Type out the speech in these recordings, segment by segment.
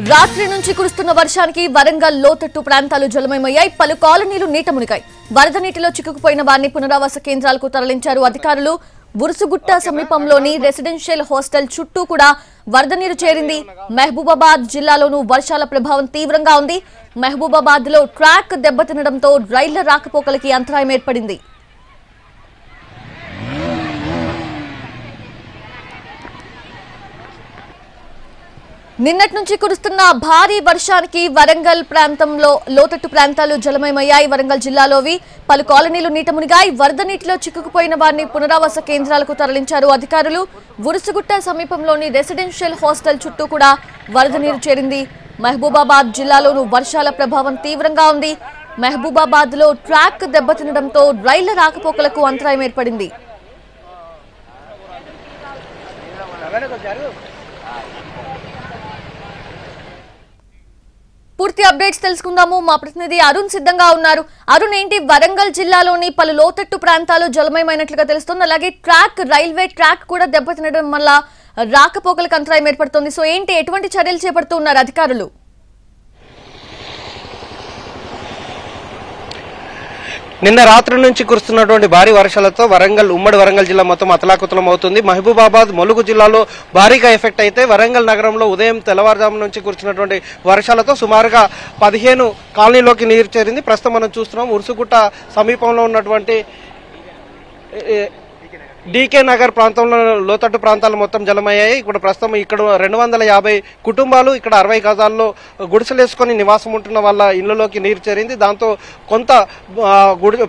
రాత్రి నుంచి కురుస్తున్న వర్షానికి వరంగల్ లోతట్టు ప్రాంతాలు జలమయమయ్యాయి. పలు కాలనీలు నీట మునిగాయి. వరద నీటిలో చిక్కుకుపోయిన వారిని పునరావాస కేంద్రాలకు తరలించారు అధికారులు. బురుసుగుట్ట సమీపంలోని రెసిడెన్షియల్ హాస్టల్ చుట్టూ కూడా వరద నీరు చేరింది. మహబూబాబాద్ జిల్లాలోనూ వర్షాల ప్రభావం తీవ్రంగా ఉంది. మహబూబాబాద్ లో ట్రాక్ దెబ్బతినడంతో రైళ్ల రాకపోకలకి అంతరాయం ఏర్పడింది. నిన్నటి నుంచి కురుస్తున్న భారీ వర్షానికి వరంగల్ ప్రాంతంలో లోతట్టు ప్రాంతాలు జలమయమయ్యాయి. వరంగల్ జిల్లాలోవి పలు కాలనీలు నీట మునిగాయి. వరద నీటిలో చిక్కుకుపోయిన వారిని పునరావాస కేంద్రాలకు తరలించారు అధికారులు. బురుసుగుట్ట సమీపంలోని రెసిడెన్షియల్ హాస్టల్ చుట్టూ కూడా వరద నీరు చేరింది. మహబూబాబాద్ జిల్లాలోనూ వర్షాల ప్రభావం తీవ్రంగా ఉంది. మహబూబాబాద్ లో ట్రాక్ దెబ్బతినడంతో రైళ్ల రాకపోకలకు అంతరాయం ఏర్పడింది. పూర్తి అప్డేట్స్ తెలుసుకుందాము. మా ప్రతినిధి అరుణ్ సిద్ధంగా ఉన్నారు. అరుణ్, ఏంటి వరంగల్ జిల్లాలోని పలు లోతట్టు ప్రాంతాలు జలమయమైనట్లుగా తెలుస్తుంది. అలాగే రైల్వే ట్రాక్ కూడా దెబ్బతినడం వల్ల రాకపోకలకు అంతరాయం ఏర్పడుతుంది. సో ఏంటి, ఎటువంటి చర్యలు చేపడుతున్నారు అధికారులు? నిన్న రాత్రి నుంచి కురుస్తున్నటువంటి భారీ వర్షాలతో ఉమ్మడి వరంగల్ జిల్లా మొత్తం అతలాకుతలం అవుతుంది. మహబూబాబాద్, ములుగు జిల్లాలో భారీగా ఎఫెక్ట్ అయితే వరంగల్ నగరంలో ఉదయం తెల్లవారుజాము నుంచి కురుస్తున్నటువంటి వర్షాలతో సుమారుగా 15 కాలనీలోకి నీరు చేరింది. ప్రస్తుతం మనం చూస్తున్నాం ఉరుసుగుట్ట సమీపంలో ఉన్నటువంటి డీకే నగర్ ప్రాంతంలో లోతట్టు ప్రాంతాలు మొత్తం జలమయ్యాయి. ఇప్పుడు ప్రస్తుతం ఇక్కడ 250 కుటుంబాలు ఇక్కడ 60 గజాల్లో గుడిసెలేసుకొని నివాసం ఉంటున్న వాళ్ళ ఇళ్లలోకి నీరు చేరింది. దాంతో కొంత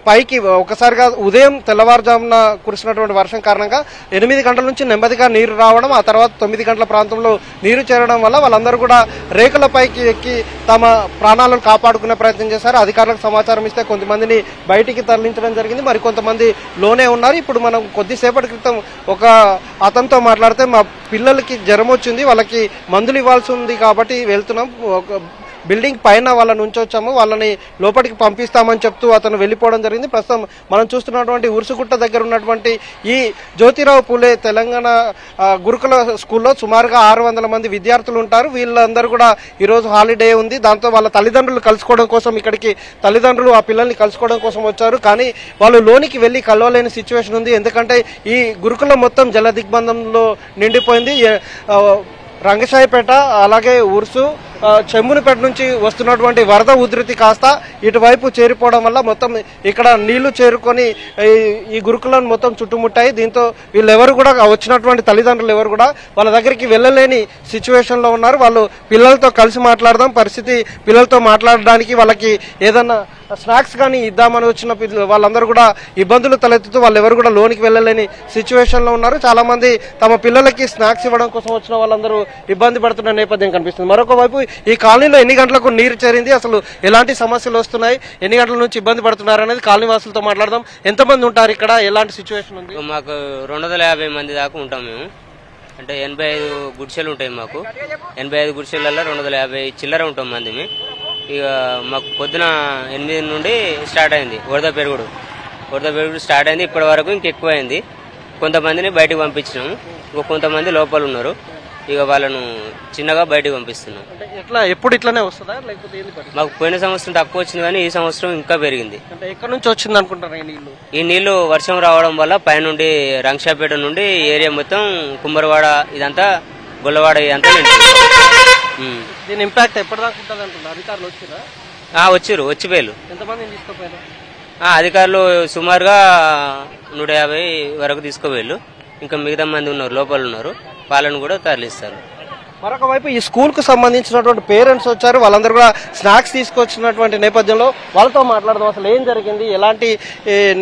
పైకి ఒకసారిగా ఉదయం తెల్లవారుజామున కురిసినటువంటి వర్షం కారణంగా 8 గంటల నుంచి నెమ్మదిగా నీరు రావడం, ఆ తర్వాత 9 గంటల ప్రాంతంలో నీరు చేరడం వల్ల వాళ్ళందరూ కూడా రేకుల పైకి ఎక్కి తమ ప్రాణాలను కాపాడుకునే ప్రయత్నం చేశారు. అధికారులకు సమాచారం ఇస్తే కొంతమందిని బయటికి తరలించడం జరిగింది. మరి కొంతమంది లోనే ఉన్నారు. ఇప్పుడు మనం కొద్దిసేపటి క్రితం ఒక అతనితో మాట్లాడితే మా పిల్లలకి జ్వరం వచ్చింది, వాళ్ళకి మందులు ఇవ్వాల్సి ఉంది కాబట్టి వెళ్తున్నాం, బిల్డింగ్ పైన వాళ్ళని ఉంచొచ్చాము, వాళ్ళని లోపలికి పంపిస్తామని చెప్తూ అతను వెళ్ళిపోవడం జరిగింది. ప్రస్తుతం మనం చూస్తున్నటువంటి ఉరుసుగుట్ట దగ్గర ఉన్నటువంటి ఈ జ్యోతిరావు పూలే తెలంగాణ గురుకుల స్కూల్లో సుమారుగా 600 మంది విద్యార్థులు ఉంటారు. వీళ్ళందరూ కూడా ఈరోజు హాలిడే ఉంది. దాంతో వాళ్ళ తల్లిదండ్రులు కలుసుకోవడం కోసం ఇక్కడికి తల్లిదండ్రులు ఆ పిల్లల్ని కలుసుకోవడం కోసం వచ్చారు. కానీ వాళ్ళు లోనికి వెళ్ళి కలవలేని సిచ్యువేషన్ ఉంది. ఎందుకంటే ఈ గురుకులం మొత్తం జల దిగ్బంధంలో నిండిపోయింది. రంగశాయిపేట అలాగే ఉర్సు చెమ్మునిపేట నుంచి వస్తున్నటువంటి వరద ఉధృతి కాస్త ఇటువైపు చేరిపోవడం వల్ల మొత్తం ఇక్కడ నీళ్లు చేరుకొని ఈ గురుకులను మొత్తం చుట్టుముట్టాయి. దీంతో వీళ్ళెవరు కూడా వచ్చినటువంటి తల్లిదండ్రులు ఎవరు కూడా వాళ్ళ దగ్గరికి వెళ్ళలేని సిచ్యువేషన్ లో ఉన్నారు. వాళ్ళు పిల్లలతో కలిసి మాట్లాడదాం, పరిస్థితి పిల్లలతో మాట్లాడడానికి వాళ్ళకి ఏదన్నా స్నాక్స్ కానీ ఇద్దామని వచ్చిన వాళ్ళందరూ కూడా ఇబ్బందులు తలెత్తుతూ వాళ్ళు ఎవరు కూడా లోనికి వెళ్ళలేని సిచ్యువేషన్ లో ఉన్నారు. చాలా మంది తమ పిల్లలకి స్నాక్స్ ఇవ్వడం కోసం వచ్చిన వాళ్ళందరూ ఇబ్బంది పడుతున్న నేపథ్యం కనిపిస్తుంది. మరొక వైపు ఈ కాలనీలో ఎన్ని గంటలకు నీరు చేరింది, అసలు ఎలాంటి సమస్యలు వస్తున్నాయి, ఎన్ని గంటల నుంచి ఇబ్బంది పడుతున్నారు అనేది కాలనీ వాసులతో మాట్లాడదాం. ఎంతమంది ఉంటారు ఇక్కడ, ఎలాంటి సిచ్యువేషన్ ఉంది? మాకు 250 మంది దాకా ఉంటాం మేము. అంటే 85 గుడిసెలు ఉంటాయి మాకు. 85 గుడిసెలలో 250 చిల్లర ఉంటాం మంది. ఇక మాకు పొద్దున 8 నుండి స్టార్ట్ అయింది వరద పెరుగుడు స్టార్ట్ అయింది. ఇప్పటి వరకు ఇంకెక్కువ అయింది. కొంతమందిని బయటకు పంపించినాము, ఇంకో కొంతమంది లోపల ఉన్నారు. ఇక వాళ్ళను చిన్నగా బయటకు పంపిస్తున్నాం. ఎప్పుడు ఇట్లానే వస్తుందా లేకపోతే మాకు పోయిన సంవత్సరం తక్కువ వచ్చింది కానీ ఈ సంవత్సరం ఇంకా పెరిగింది. ఎక్కడి నుంచి వచ్చింది అనుకుంటారు ఈ నీళ్లు? వర్షం రావడం వల్ల పైనుండి రంగశాపేట నుండి ఏరియా మొత్తం కుమ్మరవాడ ఇదంతా గొల్లవాడ ఇదంతా దీని ఇంపాక్ట్ ఎప్పటిదాకా ఉంటుంది అంటున్నారు? అధికారులు వచ్చిర్రు, వచ్చిపోయారు. ఎంతమంది తీసుకుపోయారు? అధికారులు సుమారుగా 150 వరకు తీసుకుపోయారు. ఇంకా మిగతా మంది ఉన్నారు, లోపల ఉన్నారు, వాళ్ళని కూడా తరలిస్తారు. మరొక వైపు ఈ స్కూల్ కు సంబంధించినటువంటి పేరెంట్స్ వచ్చారు. వాళ్ళందరూ కూడా స్నాక్స్ తీసుకొచ్చినటువంటి నేపథ్యంలో వాళ్ళతో మాట్లాడదాం. అసలు ఏం జరిగింది, ఎలాంటి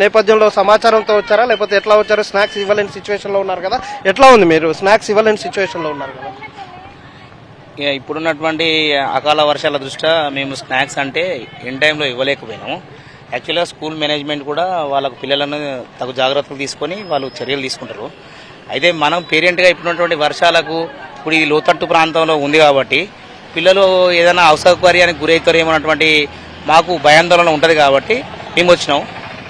నేపథ్యంలో సమాచారంతో వచ్చారా లేకపోతే ఎట్లా వచ్చారు? స్నాక్స్ ఇవ్వలేని సిచ్యువేషన్ లో ఉన్నారు కదా, ఎట్లా ఉంది? మీరు స్నాక్స్ ఇవ్వలేని సిచ్యువేషన్ లో ఉన్నారు కదా. ఇప్పుడున్నటువంటి అకాల వర్షాల దృష్ట్యా మేము స్నాక్స్ అంటే ఇన్ టైంలో ఇవ్వలేకపోయినాము. యాక్చువల్గా స్కూల్ మేనేజ్మెంట్ కూడా వాళ్ళకు పిల్లలను తగు జాగ్రత్తలు తీసుకొని వాళ్ళు చర్యలు తీసుకుంటారు. అయితే మనం పేరెంట్గా ఇప్పుడున్నటువంటి వర్షాలకు ఇప్పుడు ఈ లోతట్టు ప్రాంతంలో ఉంది కాబట్టి పిల్లలు ఏదైనా అసౌకర్యానికి గురవుతారేమన్నటువంటి మాకు భయాందోళన ఉంటుంది కాబట్టి మేము వచ్చినాం.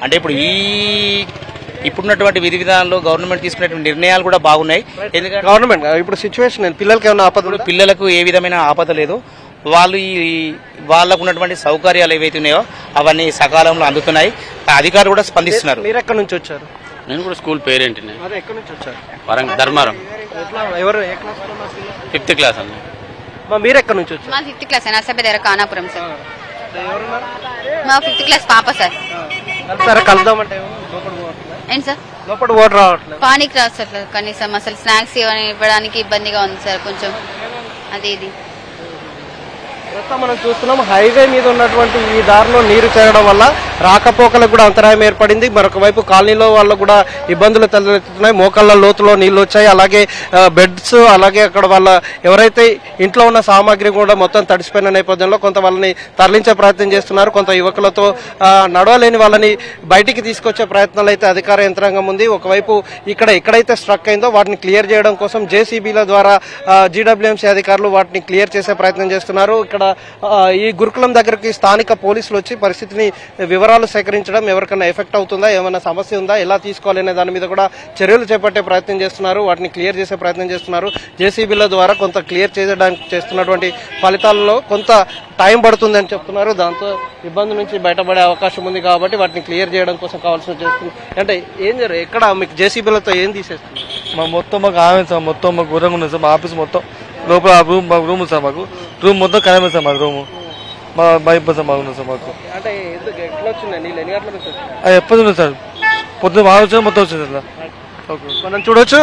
అంటే ఇప్పుడు ఈ ఇప్పుడున్నటువంటి విధి విధానాల్లో గవర్నమెంట్ తీసుకునేటువంటి నిర్ణయాలు కూడా బాగున్నాయి. ఎందుకంటే గవర్నమెంట్ ఇప్పుడు సిచ్యువేషన్ పిల్లలకి ఏమైనా ఆపద పిల్లలకు ఏ విధమైన ఆపద లేదు. వాళ్ళు వాళ్ళకు ఉన్నటువంటి సౌకర్యాలు ఏవైతే ఉన్నాయో అవన్నీ సకాలంలో అందుతున్నాయి. అధికారులు కూడా స్పందిస్తున్నారు. మీరు ఎక్కడి నుంచి వచ్చారు? నేను కూడా స్కూల్ పేరెంట్. ఎక్కడి నుంచి వచ్చారు? ధర్మారం. ఎవరు? 5th క్లాస్ అండి. మీరు ఎక్కడి నుంచి వచ్చారు? 5th క్లాస్ నర్సపేట దగ్గర కానాపురం సార్. మా 5th క్లాస్ పాప సార్. కలుద్దామంటే ఏంటి సార్ లోపల ఓటర్ రావట్లేదు, పానీకి రావట్లేదు. కనీసం అసలు స్నాక్స్ ఇవ్వడానికి ఇబ్బందిగా ఉంది సార్ కొంచెం. అది ఇది ప్రస్తుతం మనం చూస్తున్నాం హైవే మీద ఉన్నటువంటి ఈ దారిలో నీరు చేరడం వల్ల రాకపోకలకు కూడా అంతరాయం ఏర్పడింది. మరొక వైపు కాలనీలో వాళ్ళకు కూడా ఇబ్బందులు తలెత్తుతున్నాయి. మోకాళ్ళ లోతులో నీళ్లు వచ్చాయి. అలాగే బెడ్స్, అలాగే అక్కడ వాళ్ళ ఎవరైతే ఇంట్లో ఉన్న సామాగ్రి కూడా మొత్తం తడిసిపోయిన నేపథ్యంలో కొంత వాళ్ళని తరలించే ప్రయత్నం చేస్తున్నారు. కొంత యువకులతో నడవలేని వాళ్ళని బయటికి తీసుకొచ్చే ప్రయత్నాలు అయితే అధికార యంత్రాంగం ఉంది. ఒకవైపు ఎక్కడైతే స్ట్రక్ అయిందో వాటిని క్లియర్ చేయడం కోసం జేసీబీల ద్వారా జీడబ్ల్యూఎంసీ అధికారులు వాటిని క్లియర్ చేసే ప్రయత్నం చేస్తున్నారు. ఇక్కడ ఈ గురుకులం దగ్గరికి స్థానిక పోలీసులు వచ్చి పరిస్థితిని వివరాలు సేకరించడం, ఎవరికైనా ఎఫెక్ట్ అవుతుందా, ఏమైనా సమస్య ఉందా, ఎలా తీసుకోవాలనే దాని మీద కూడా చర్యలు చేపట్టే ప్రయత్నం చేస్తున్నారు. వాటిని క్లియర్ చేసే ప్రయత్నం చేస్తున్నారు. జేసీబీల ద్వారా కొంత క్లియర్ చేయడానికి చేస్తున్నటువంటి ఫలితాల్లో కొంత టైం పడుతుందని చెప్తున్నారు. దాంతో ఇబ్బంది నుంచి బయటపడే అవకాశం ఉంది కాబట్టి వాటిని క్లియర్ చేయడం కోసం కావాల్సిన చేస్తుంది. అంటే ఏం జరుగుతుంది ఎక్కడ మీకు జేసీబీలతో ఏం తీసేస్తుంది? మాకు ఆమె సార్, మొత్తం మాకు ఘోరంగా ఉంది సార్. మా ఆఫీస్ మొత్తం లోపల రూమ్ సార్, మాకు రూమ్ మొత్తం ఖరాబ్ సార్. మాకు రూమ్ మా భయం సార్ మాకు సార్. మాకు అంటే ఎట్లా వచ్చింది నీళ్ళు? ఎన్ని గంటల నుంచి వచ్చింది? అది ఎప్పుడు ఉంది సార్, పొద్దున్న బాగా వచ్చింది, మొత్తం వచ్చింది సార్. మనం చూడొచ్చు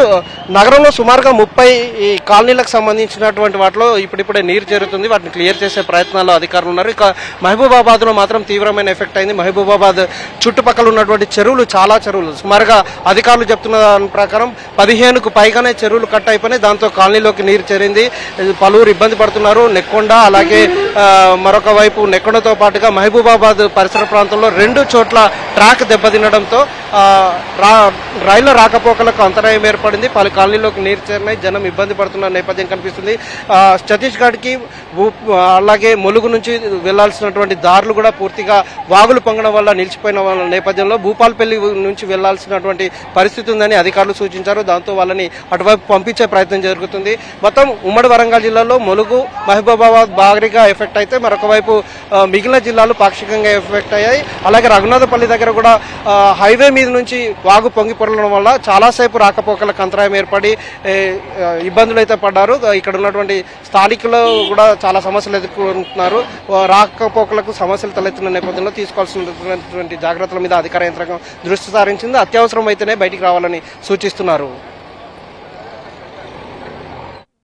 నగరంలో సుమారుగా 30 ఈ కాలనీలకు సంబంధించినటువంటి వాటిలో ఇప్పుడిప్పుడే నీరు చేరుతుంది. వాటిని క్లియర్ చేసే ప్రయత్నాల్లో అధికారులు ఉన్నారు. ఇక మహబూబాబాద్ లో మాత్రం తీవ్రమైన ఎఫెక్ట్ అయింది. మహబూబాబాద్ చుట్టుపక్కల ఉన్నటువంటి చెరువులు, చాలా చెరువులు సుమారుగా అధికారులు చెప్తున్న దాని ప్రకారం 15కు పైగానే చెరువులు కట్ అయిపోయినాయి. దాంతో కాలనీలోకి నీరు చేరింది. పలువురు ఇబ్బంది పడుతున్నారు. నెక్కొండ, అలాగే మరొక వైపు నెక్కొండతో పాటుగా మహబూబాబాద్ పరిసర ప్రాంతంలో 2 చోట్ల ట్రాక్ దెబ్బతినడంతో రైళ్ల రాకపోకలకు అంతరాయం ఏర్పడింది. పలు కాలనీలోకి నీరు చేరినాయి. జనం ఇబ్బంది పడుతున్న నేపథ్యం కనిపిస్తుంది. ఛత్తీస్గఢ్కి అలాగే ములుగు నుంచి వెళ్లాల్సినటువంటి దారులు కూడా పూర్తిగా వాగులు పొంగడం వల్ల నిలిచిపోయిన నేపథ్యంలో భూపాల్పల్లి నుంచి వెళ్లాల్సినటువంటి పరిస్థితి ఉందని అధికారులు సూచించారు. దాంతో వాళ్ళని అటువైపు పంపించే ప్రయత్నం జరుగుతుంది. మొత్తం ఉమ్మడి వరంగల్ జిల్లాలో ములుగు, మహబూబాబాద్ భారీగా ఎఫెక్ట్ అయితే మరొక వైపు మిగిలిన జిల్లాలు పాక్షికంగా ఎఫెక్ట్ అయ్యాయి. అలాగే రఘునాథపల్లి దగ్గర కూడా హైవే మీద నుంచి వాగు పొంగి పొరలడం వల్ల చాలాసేపు రాకపోకలకు అంతరాయం ఏర్పడి ఇబ్బందులు అయితే పడ్డారు. ఇక్కడ ఉన్నటువంటి స్థానికులు కూడా చాలా సమస్యలు ఎదుర్కొంటున్నారు. రాకపోకలకు సమస్యలు తలెత్తిన నేపథ్యంలో తీసుకోవాల్సినటువంటి జాగ్రత్తల మీద అధికార యంత్రాంగం దృష్టి సారించింది. అత్యవసరం అయితేనే బయటికి రావాలని సూచిస్తున్నారు.